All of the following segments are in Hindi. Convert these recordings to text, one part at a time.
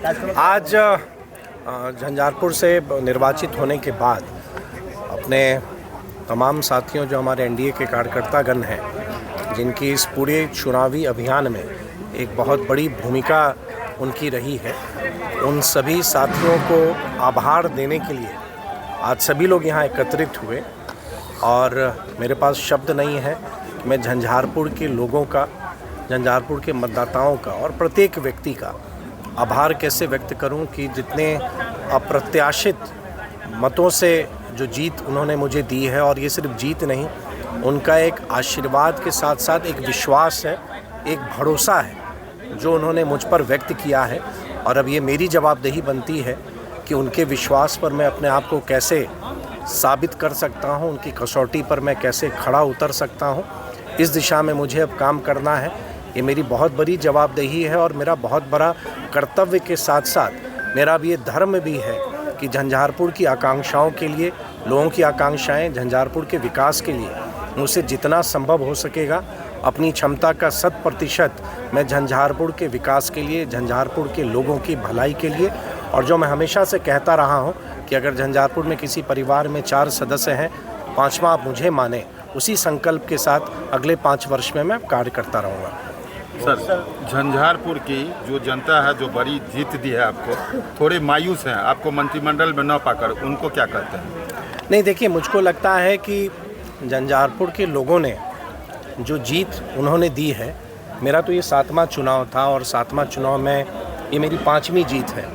आज झंझारपुर से निर्वाचित होने के बाद अपने तमाम साथियों जो हमारे एनडीए के कार्यकर्तागण हैं, जिनकी इस पूरे चुनावी अभियान में एक बहुत बड़ी भूमिका उनकी रही है, उन सभी साथियों को आभार देने के लिए आज सभी लोग यहाँ एकत्रित हुए। और मेरे पास शब्द नहीं है कि मैं झंझारपुर के लोगों का, झंझारपुर के मतदाताओं का और प्रत्येक व्यक्ति का आभार कैसे व्यक्त करूं कि जितने अप्रत्याशित मतों से जो जीत उन्होंने मुझे दी है, और ये सिर्फ जीत नहीं, उनका एक आशीर्वाद के साथ साथ एक विश्वास है, एक भरोसा है जो उन्होंने मुझ पर व्यक्त किया है। और अब ये मेरी जवाबदेही बनती है कि उनके विश्वास पर मैं अपने आप को कैसे साबित कर सकता हूँ, उनकी कसौटी पर मैं कैसे खड़ा उतर सकता हूँ। इस दिशा में मुझे अब काम करना है। ये मेरी बहुत बड़ी जवाबदेही है और मेरा बहुत बड़ा कर्तव्य के साथ साथ मेरा अब ये धर्म भी है कि झंझारपुर की आकांक्षाओं के लिए, लोगों की आकांक्षाएं झंझारपुर के विकास के लिए मुझसे जितना संभव हो सकेगा अपनी क्षमता का 100% मैं झंझारपुर के विकास के लिए, झंझारपुर के लोगों की भलाई के लिए, और जो मैं हमेशा से कहता रहा हूँ कि अगर झंझारपुर में किसी परिवार में 4 सदस्य हैं, 5वां आप मुझे माने, उसी संकल्प के साथ अगले 5 वर्ष में मैं कार्य करता रहूँगा। सर, झंझारपुर की जो जनता है, जो बड़ी जीत दी है आपको, थोड़े मायूस हैं आपको मंत्रिमंडल में न पाकर, उनको क्या कहते हैं? नहीं, देखिए, मुझको लगता है कि झंझारपुर के लोगों ने जो जीत उन्होंने दी है, मेरा तो ये 7वां चुनाव था और 7वां चुनाव में ये मेरी 5वीं जीत है।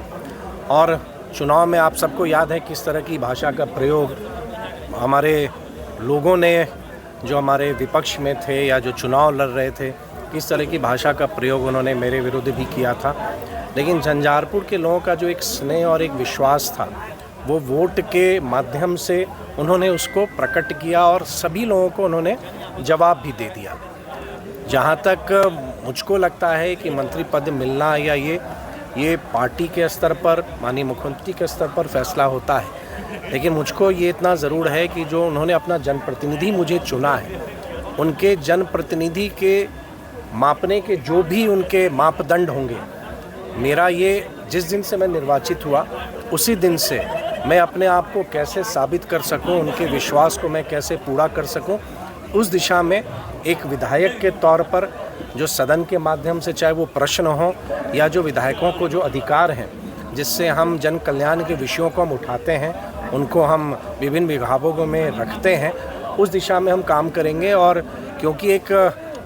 और चुनाव में आप सबको याद है किस तरह की भाषा का प्रयोग हमारे लोगों ने, जो हमारे विपक्ष में थे या जो चुनाव लड़ रहे थे, किस तरह की भाषा का प्रयोग उन्होंने मेरे विरुद्ध भी किया था। लेकिन झंझारपुर के लोगों का जो एक स्नेह और एक विश्वास था, वो वोट के माध्यम से उन्होंने उसको प्रकट किया और सभी लोगों को उन्होंने जवाब भी दे दिया। जहाँ तक मुझको लगता है कि मंत्री पद मिलना या ये पार्टी के स्तर पर, माननीय मुख्यमंत्री के स्तर पर फैसला होता है, लेकिन मुझको ये इतना ज़रूर है कि जो उन्होंने अपना जनप्रतिनिधि मुझे चुना है, उनके जनप्रतिनिधि के मापने के जो भी उनके मापदंड होंगे, मेरा ये जिस दिन से मैं निर्वाचित हुआ उसी दिन से मैं अपने आप को कैसे साबित कर सकूं, उनके विश्वास को मैं कैसे पूरा कर सकूं, उस दिशा में एक विधायक के तौर पर जो सदन के माध्यम से, चाहे वो प्रश्न हो या जो विधायकों को जो अधिकार हैं जिससे हम जन कल्याण के विषयों को हम उठाते हैं, उनको हम विभिन्न विभागों में रखते हैं, उस दिशा में हम काम करेंगे। और क्योंकि एक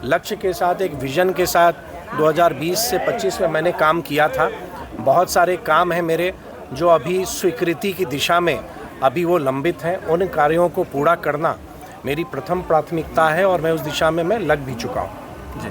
लक्ष्य के साथ, एक विज़न के साथ 2020 से 25 में मैंने काम किया था, बहुत सारे काम हैं मेरे जो अभी स्वीकृति की दिशा में अभी वो लंबित हैं। उन कार्यों को पूरा करना मेरी प्रथम प्राथमिकता है और मैं उस दिशा में मैं लग भी चुका हूँ। जी।